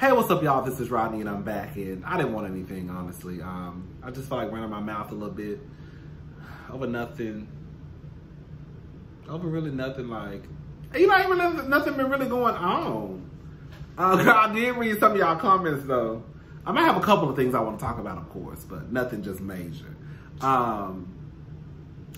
Hey, what's up, y'all? This is Rodney, and I'm back. And I didn't want anything, honestly. I just felt like running my mouth a little bit over nothing. Over really nothing, like, you know, even nothing been really going on. I did read some of y'all comments, though. I might have a couple of things I want to talk about, of course, but nothing just major.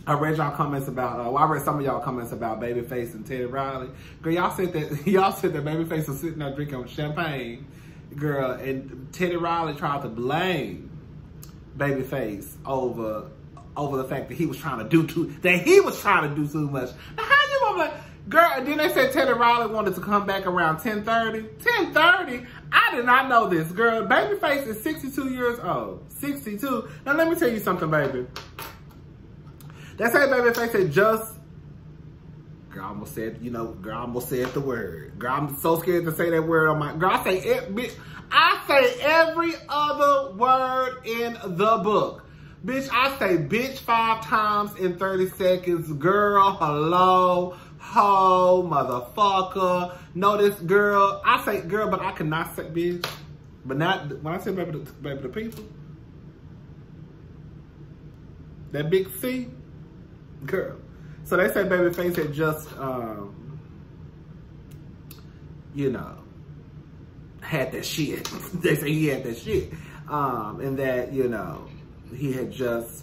I read y'all comments about, I read some of y'all comments about Babyface and Teddy Riley. Girl, y'all said that Babyface was sitting there drinking champagne, girl, and Teddy Riley tried to blame Babyface over the fact that he was trying to do too much. Now, how you gonna like, girl? And then they said Teddy Riley wanted to come back around 10:30. 10:30? I did not know this, girl. Babyface is 62 years old. 62. Now let me tell you something, baby. That same Babyface had just, girl, I almost said, girl, I almost said the word. Girl, I'm so scared to say that word on my, girl, I say every other word in the book. Bitch, I say bitch 5 times in 30 seconds. Girl, hello, ho, motherfucker. Notice, girl, I say girl, but I cannot say bitch. But not, when I say baby to people, that big C, girl. So they say Babyface had just, had that shit. They say he had that shit. And that,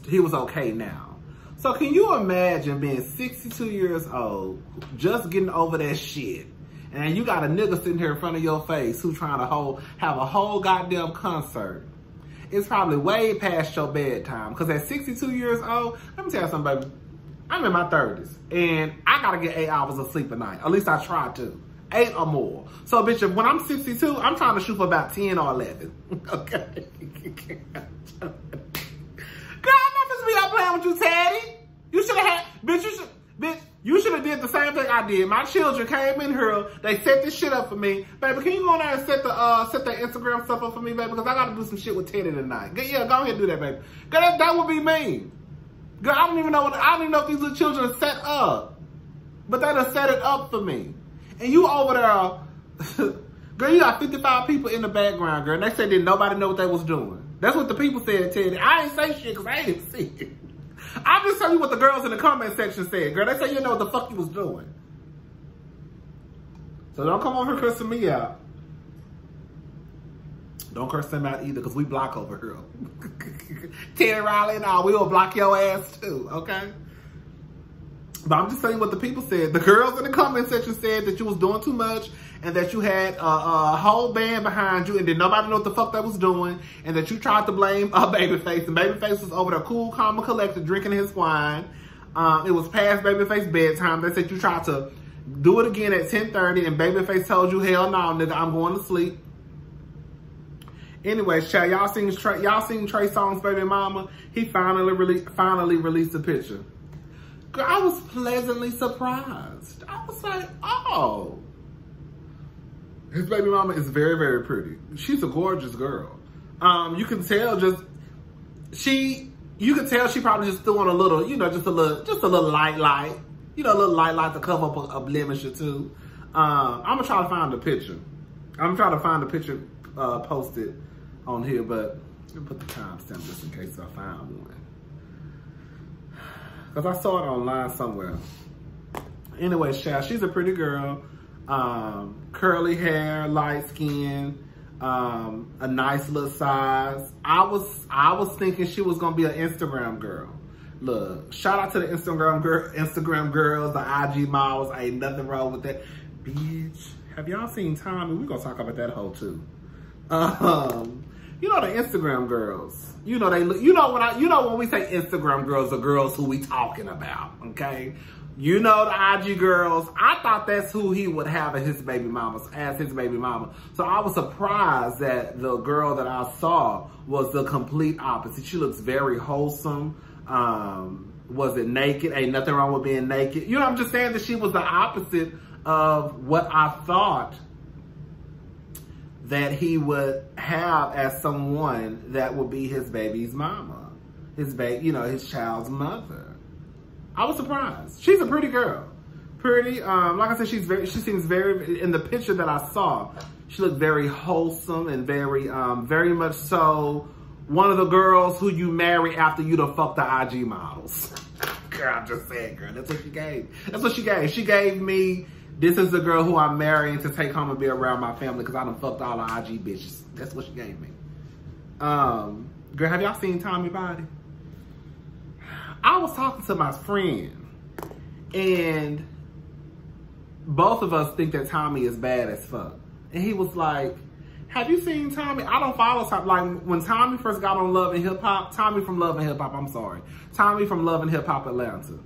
he was okay now. So can you imagine being 62 years old, just getting over that shit, and you got a nigga sitting here in front of your face who trying to have a whole goddamn concert. It's probably way past your bedtime. Because at 62 years old, let me tell you something, baby. I'm in my 30s. And I got to get 8 hours of sleep a night. At least I try to. 8 or more. So, bitch, when I'm 62, I'm trying to shoot for about 10 or 11. Okay? Girl, I'm not supposed to be out playing with you, Teddy. You should have had, bitch, you should have did the same thing I did. My children came in here. They set this shit up for me. Baby, can you go in there and set that Instagram stuff up for me, baby? Because I got to do some shit with Teddy tonight. Yeah, go ahead and do that, baby. Girl, that would be me. Girl, I don't even know if these little children are set up. But they done set it up for me. And you over there, girl, you got 55 people in the background, girl. And they said that nobody know what they was doing. That's what the people said, Teddy. I ain't say shit because I didn't see it. I'm just telling you what the girls in the comment section said, girl. They say you know what the fuck you was doing. So don't come over here cursing me out. Don't curse them out either, because we block over here. Teddy Riley and all, we will block your ass too, okay? But I'm just saying what the people said. The girls in the comment section said that you was doing too much and that you had a whole band behind you and that nobody knew what the fuck they was doing and that you tried to blame Babyface. And Babyface was over there cool, calm, and collected, drinking his wine. It was past Babyface bedtime. They said you tried to do it again at 10:30 and Babyface told you, hell no, nigga, I'm going to sleep. Anyways, child, y'all seen Trey Songz baby mama? He finally released a picture. Girl, I was pleasantly surprised. I was like, oh. His baby mama is very, very pretty. She's a gorgeous girl. You can tell she probably just doing a little, just a little light, a little light to cover up a blemish or two. I'm gonna try to find a picture. I'm trying to find a picture posted on here, but let me put the timestamp just in case I find one. Because I saw it online somewhere. Anyway, child, she's a pretty girl. Curly hair, light skin, a nice little size. I was thinking she was gonna be an Instagram girl. Look, shout out to the Instagram girls, the IG models. Ain't nothing wrong with that. Bitch, have y'all seen Tommie? We're gonna talk about that hoe too. The Instagram girls. When we say Instagram girls, the girls who we talking about, okay? The IG girls. I thought that's who he would have as his baby mama. So I was surprised that the girl that I saw was the complete opposite. She looks very wholesome. Was it naked? Ain't nothing wrong with being naked. I'm just saying that she was the opposite of what I thought that he would have as someone that would be his baby's mama. His child's mother. I was surprised. She's a pretty girl. Pretty. Like I said, she seems very, in the picture that I saw, she looked very wholesome and very, very much so one of the girls who you marry after you done fucked the IG models. Girl, I'm just saying, girl, that's what she gave. That's what she gave. She gave me, this is the girl who I'm marrying to take home and be around my family because I done fucked all the IG bitches. That's what she gave me. Girl, have y'all seen Tommie body? I was talking to my friend and both of us think that Tommie is bad as fuck. And he was like, have you seen Tommie? I don't follow Tommie. Like, when Tommie first got on Love and Hip Hop, Tommie from Love and Hip Hop, I'm sorry. Tommie from Love and Hip Hop Atlanta.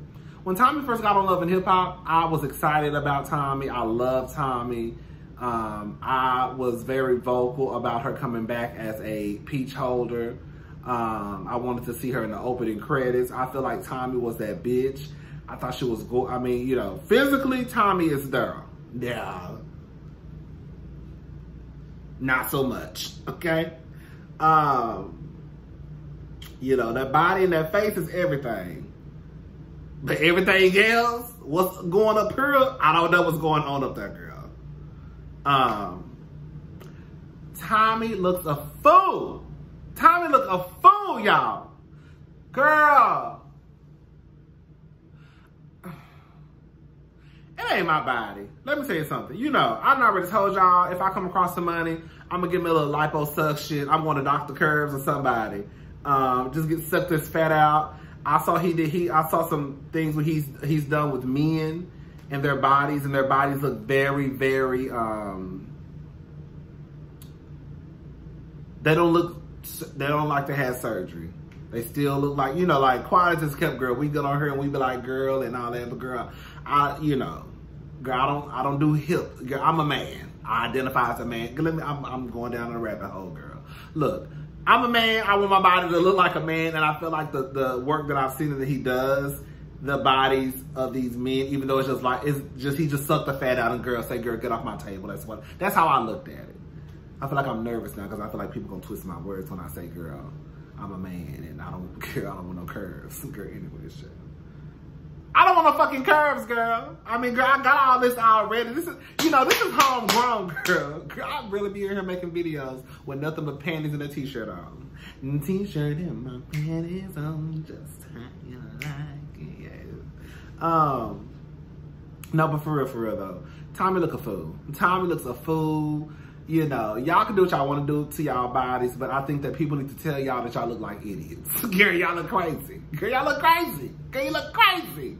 When Tommie first got on Love and Hip Hop, I was excited about Tommie. I love Tommie. I was very vocal about her coming back as a peach holder. I wanted to see her in the opening credits. I feel like Tommie was that bitch. I thought she was good. I mean, you know, physically, Tommie is there. Yeah. Not so much, okay? You know, that body and that face is everything. But everything else, what's going up here, I don't know what's going on up there, girl. Tommie looks a fool. Tommie looks a fool, y'all. Girl. It ain't my body. Let me tell you something. You know, I already told y'all, if I come across some money, I'm gonna give me a little liposuction. I'm going to Dr. Curves or somebody. Just get suck this fat out. I saw I saw some things where he's done with men and their bodies look very, very, they don't like to have surgery. They still look like, you know, like Quiet as Kept girl. We get on her and we be like girl and all that, but girl, you know, girl, I don't do hip. Girl, I'm a man. I identify as a man. I'm going down the rabbit hole, girl. Look, I'm a man. I want my body to look like a man, and I feel like the work that I've seen that he does, the bodies of these men, even though he just sucked the fat out and girls say, girl, get off my table. That's how I looked at it. I feel like I'm nervous now because I feel like people gonna twist my words when I say, girl, I'm a man and I don't want no curves. Girl, anyway, shit. I don't want no fucking curves, girl. I mean, girl, I got all this already. This is homegrown, girl. Girl, I really be in here making videos with nothing but panties and a t-shirt on. T-shirt and my panties on, just how you like it. Yeah. No, but for real though, Tommie look a fool. Tommie looks a fool. You know, y'all can do what y'all want to do to y'all bodies, but I think that people need to tell y'all that y'all look like idiots. Girl, y'all look crazy. Girl, y'all look crazy. Girl, you look crazy.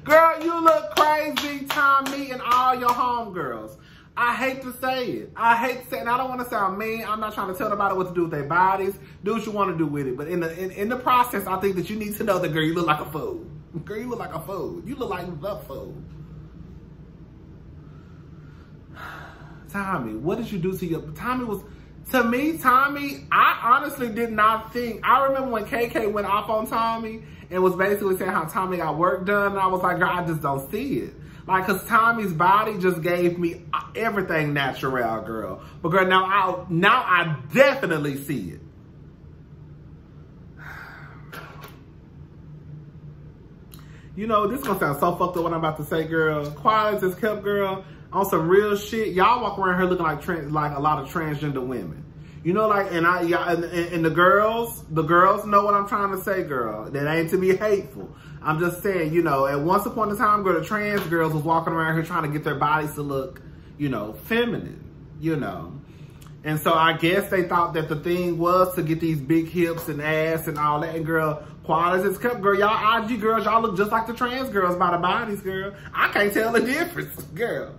Girl, you look crazy, Tommie, and all your homegirls. I hate to say it. I hate to say it, and I don't want to sound mean. I'm not trying to tell nobody what to do with their bodies. Do what you want to do with it. But in the process, I think that you need to know that, girl, you look like a fool. Girl, you look like a fool. You look like the fool. Tommie, what did you do to your... Tommie, I honestly did not think... I remember when KK went off on Tommie and was basically saying how Tommie got work done, and I was like, girl, I just don't see it. Like, because Tommie's body just gave me everything natural, girl. But girl, now I definitely see it. You know, this is going to sound so fucked up what I'm about to say, girl. Quiet as Kept, girl. On some real shit, y'all walk around here looking like a lot of transgender women. You know, like, and the girls know what I'm trying to say, girl. That ain't to be hateful. I'm just saying, you know, at once upon a time, girl, the trans girls was walking around here trying to get their bodies to look, you know, feminine, you know. And so I guess they thought that the thing was to get these big hips and ass and all that. And girl, Quiet as Kept, girl, y'all IG girls, y'all look just like the trans girls by the bodies, girl. I can't tell the difference, girl.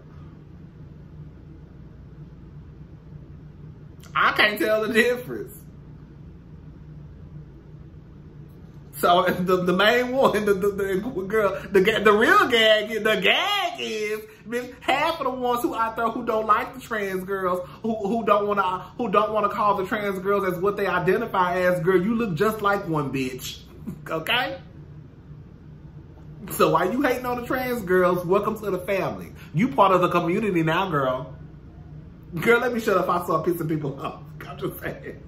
I can't tell the difference. So the main one, the girl, the real gag is half of the ones who out there who don't like the trans girls, who don't wanna call the trans girls as what they identify as, girl, you look just like one, bitch. Okay? So why you hating on the trans girls, welcome to the family. You part of the community now, girl. Girl, let me shut up. I saw pissing people off. I'm just saying.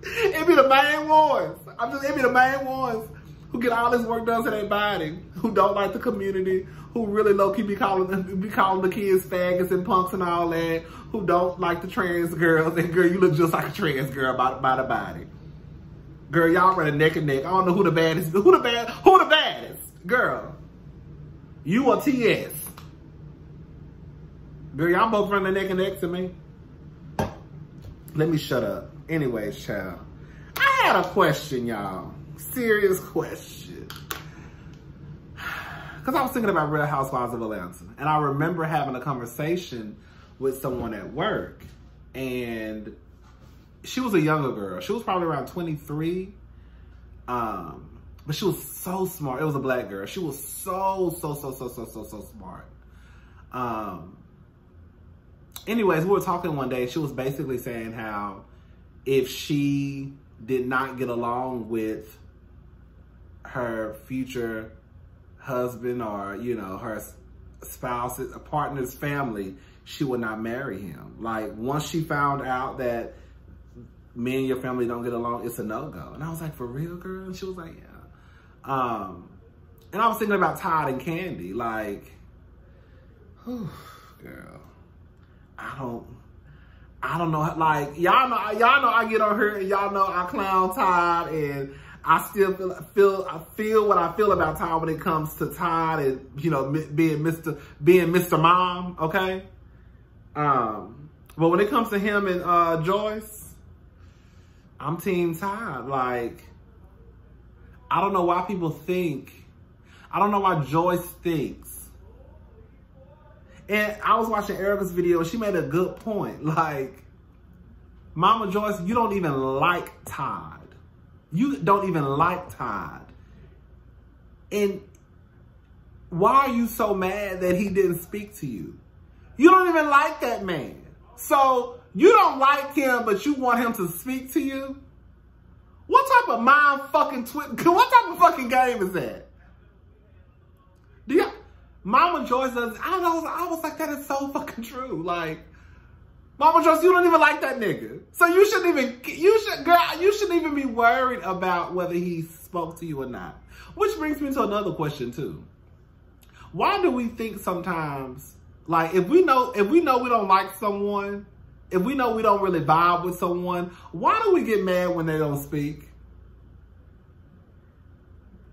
It be the main ones. It be the main ones who get all this work done to their body, who don't like the community, who really low-key be calling the kids faggots and punks and all that, who don't like the trans girls. And girl, you look just like a trans girl by the body. Girl, y'all running neck and neck. I don't know who the baddest, who the baddest? Girl, you or TS? Girl, y'all both running neck and neck to me. Let me shut up. Anyways, child. I had a question, y'all. Serious question. Because I was thinking about Real Housewives of Atlanta. And I remember having a conversation with someone at work. And she was a younger girl. She was probably around 23. But she was so smart. It was a black girl. She was so smart. Anyways, we were talking one day. She was basically saying how if she did not get along with her future husband or, you know, her spouse's, a partner's family, she would not marry him. Like, once she found out that me and your family don't get along, it's a no-go. And I was like, for real, girl? And she was like, yeah. And I was thinking about Todd and Candy. Like, whew, girl. I don't know. Like, y'all know I get on her and y'all know I clown Todd, and I still feel what I feel about Todd when it comes to Todd and, you know, being Mr. Mom, okay? But when it comes to him and Joyce, I'm Team Todd. Like, I don't know why people think, I don't know why Joyce thinks. And I was watching Erica's video and she made a good point. Like, Mama Joyce, you don't even like Todd. You don't even like Todd. And why are you so mad that he didn't speak to you? You don't even like that man. So you don't like him, but you want him to speak to you? What type of what type of fucking game is that? Mama Joyce does, I was like, that is so fucking true. Like, Mama Joyce, you don't even like that nigga. So you shouldn't even be worried about whether he spoke to you or not. Which brings me to another question too. Why do we think sometimes, like, if we know we don't like someone, if we know we don't really vibe with someone, why do we get mad when they don't speak?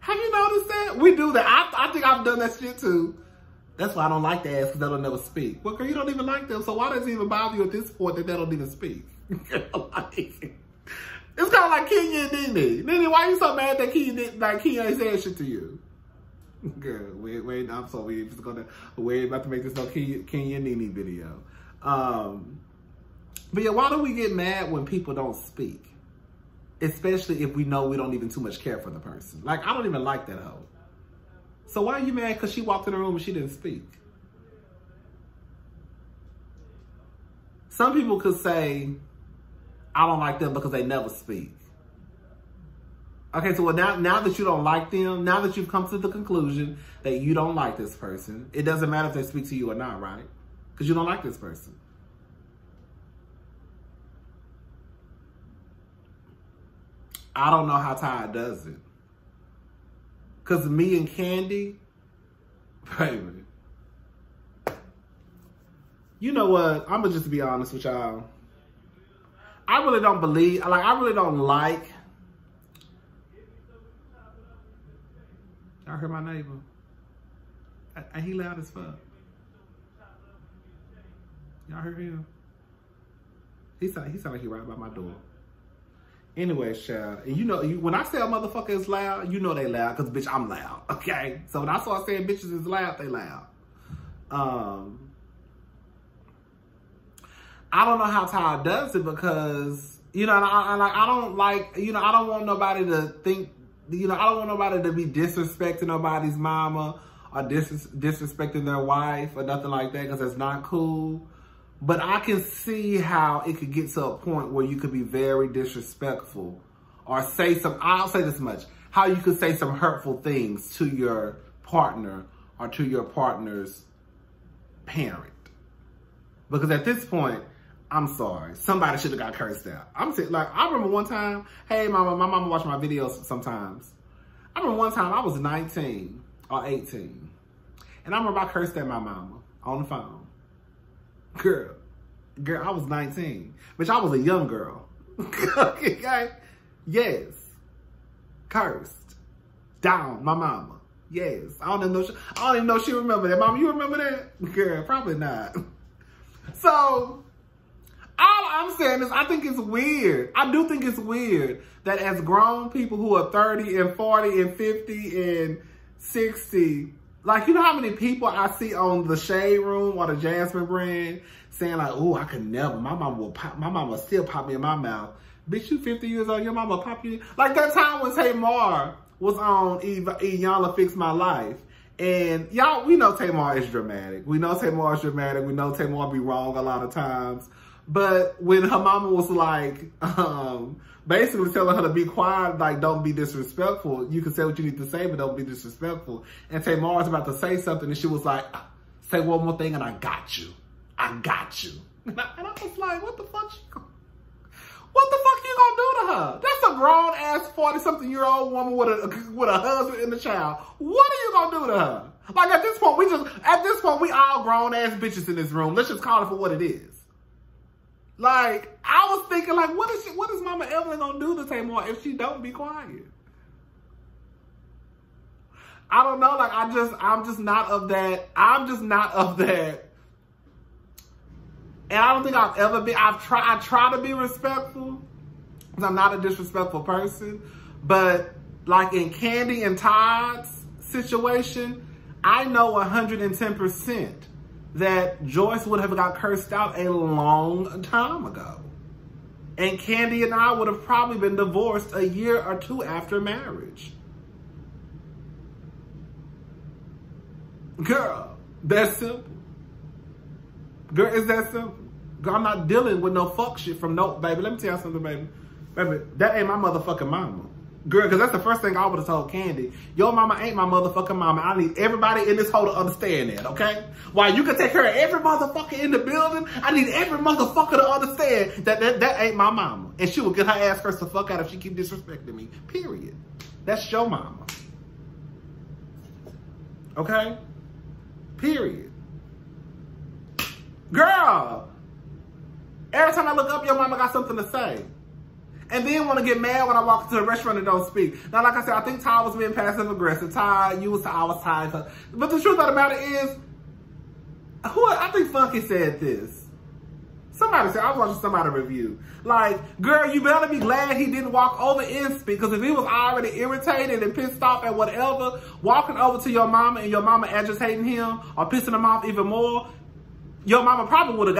Have you noticed that? We do that. I think I've done that shit too. That's why I don't like the ass, because they don't never speak. Well, girl, you don't even like them, so why does it even bother you at this point that they don't even speak? Like, it's kind of like Kenya and Nene. Nene, why you so mad that Kenya ain't saying shit to you? Girl, wait, I'm sorry. We're about to make this no Kenya and Nene video. But yeah, why do we get mad when people don't speak? Especially if we know we don't even too much care for the person. Like, I don't even like that hoe. So why are you mad because she walked in the room and she didn't speak? Some people could say, I don't like them because they never speak. Okay, so now that you don't like them, now that you've come to the conclusion that you don't like this person, it doesn't matter if they speak to you or not, right? Because you don't like this person. I don't know how Todd does it. Because me and Candy, baby. You know what? I'm going to just be honest with y'all. I really don't believe, like, I really don't like. Y'all heard my neighbor? And he loud as fuck. Y'all heard him? He sound like he right by my door. Anyways, child, and you know, when I say a motherfucker is loud, you know they loud, because bitch, I'm loud, okay? So when I start saying bitches is loud, they loud. I don't know how Todd does it because, you know, I don't like, you know, I don't want nobody to think, you know, I don't want nobody to be disrespecting nobody's mama or disrespecting their wife or nothing like that, because that's not cool. But I can see how it could get to a point where you could be very disrespectful or say I'll say this much, how you could say some hurtful things to your partner or to your partner's parent. Because at this point, I'm sorry, somebody should have got cursed out. I'm saying, like, I remember one time, hey, my mama watch my videos sometimes. I remember one time I was 19, or 18. And I remember I cursed at my mama on the phone. Girl, I was 19. Bitch, I was a young girl. Okay? Yes. Cursed. Down my mama. Yes. I don't even know she remember that. Mama, you remember that? Girl, probably not. So, all I'm saying is I think it's weird. I do think it's weird that as grown people who are 30 and 40 and 50 and 60, like, you know how many people I see on the Shade Room or the Jasmine brand saying like, oh, I could never, my mama still pop me in my mouth. Bitch, you 50 years old, your mama pop you. Like that time when Tamar was on Iyanla Fix My Life. And y'all, we know Tamar is dramatic. We know Tamar is dramatic. We know Tamar be wrong a lot of times. But when her mama was like, basically telling her to be quiet, like, don't be disrespectful. You can say what you need to say, but don't be disrespectful. And Tamar was about to say something, and she was like, say one more thing, and I got you. I got you. And I was like, what the fuck you gonna do to her? That's a grown-ass 40-something-year-old woman with a husband and a child. What are you gonna do to her? Like, at this point, we all grown-ass bitches in this room. Let's just call it for what it is. Like, I was thinking, like, what is Mama Evelyn gonna do to Tamar if she don't be quiet? I don't know. Like, I'm just not of that. I'm just not of that. And I don't think I've ever been. I try to be respectful because I'm not a disrespectful person. But like in Candy and Todd's situation, I know 110%. That Joyce would have got cursed out a long time ago. And Candy and I would have probably been divorced a year or two after marriage. Girl, that's simple. Girl, it's that simple. Girl, I'm not dealing with no fuck shit from no, baby. Let me tell you something, baby. Baby, that ain't my motherfucking mama. Girl, because that's the first thing I would have told Candy. Your mama ain't my motherfucking mama. I need everybody in this hole to understand that, okay? While you can take care of every motherfucker in the building, I need every motherfucker to understand that ain't my mama. And she will get her ass cursed the fuck out if she keep disrespecting me. Period. That's your mama. Okay? Period. Girl! Every time I look up, your mama got something to say. And then want to get mad when I walk into the restaurant and don't speak. Now, like I said, I think Ty was being passive-aggressive. Ty, I was Ty. But the truth of the matter is, I think Funky said this. Somebody said, I was watching somebody review. Like, girl, you better be glad he didn't walk over and speak. Because if he was already irritated and pissed off at whatever, walking over to your mama and your mama agitating him or pissing him off even more, your mama probably would have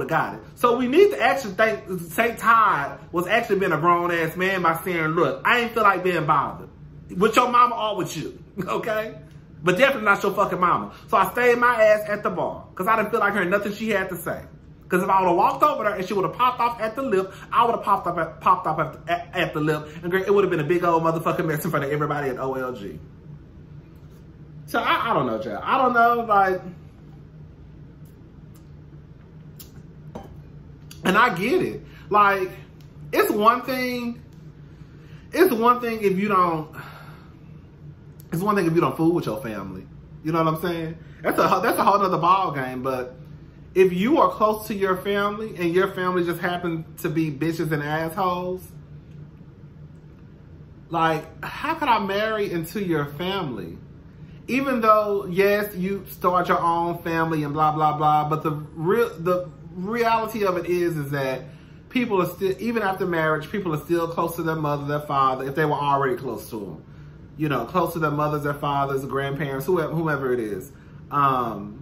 got it. So we need to actually say Todd was actually being a grown-ass man by saying, look, I ain't feel like being bothered. With your mama or with you, okay? But definitely not your fucking mama. So I stayed my ass at the bar. Because I didn't feel like hearing nothing she had to say. Because if I would have walked over there and she would have popped off at the lip, I would have popped off at the lip. And girl, it would have been a big old motherfucking mess in front of everybody at OLG. So I don't know, child. I don't know, like... And I get it. Like, it's one thing if you don't fool with your family. You know what I'm saying? That's a whole nother ball game. But if you are close to your family and your family just happen to be bitches and assholes, like, how could I marry into your family? Even though, yes, you start your own family and blah, blah, blah, but the reality of it is that people are still, even after marriage, people are still close to their mother, their father, if they were already close to them. You know, close to their mothers, their fathers, grandparents, whoever it is. So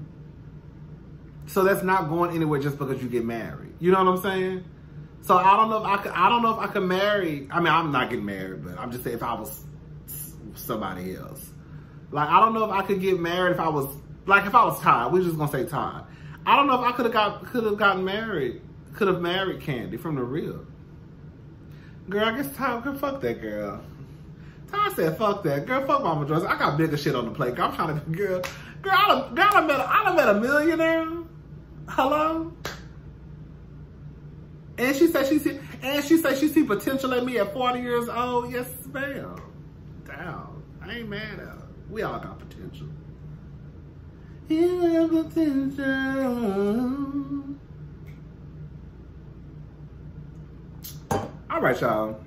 that's not going anywhere just because you get married. You know what I'm saying? So I don't know if I could marry. I mean, I'm not getting married, but I'm just saying if I was somebody else. Like, I don't know if I could get married if I was Todd. We're just gonna say Todd. I don't know if I could have married Candy from the real. Girl, I guess Todd could fuck that girl. Todd said, fuck that. Girl, fuck Mama Joyce. I got bigger shit on the plate. I'm trying to, girl, I done met a millionaire. Hello? And she said she see potential in me at 40 years old. Yes, ma'am. Damn. I ain't mad at her. We all got potential. potential. You have potential. All right, y'all.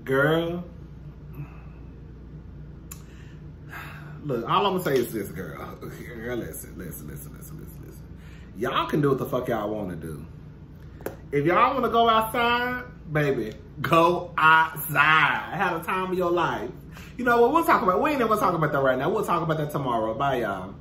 Girl. Look, all I'm gonna say is this, girl. Girl, listen. Y'all can do what the fuck y'all wanna do. If y'all wanna go outside, baby, go outside. Have the time of your life. You know what? We'll talk about, we ain't even gonna talk about that right now. We'll talk about that tomorrow. Bye, y'all.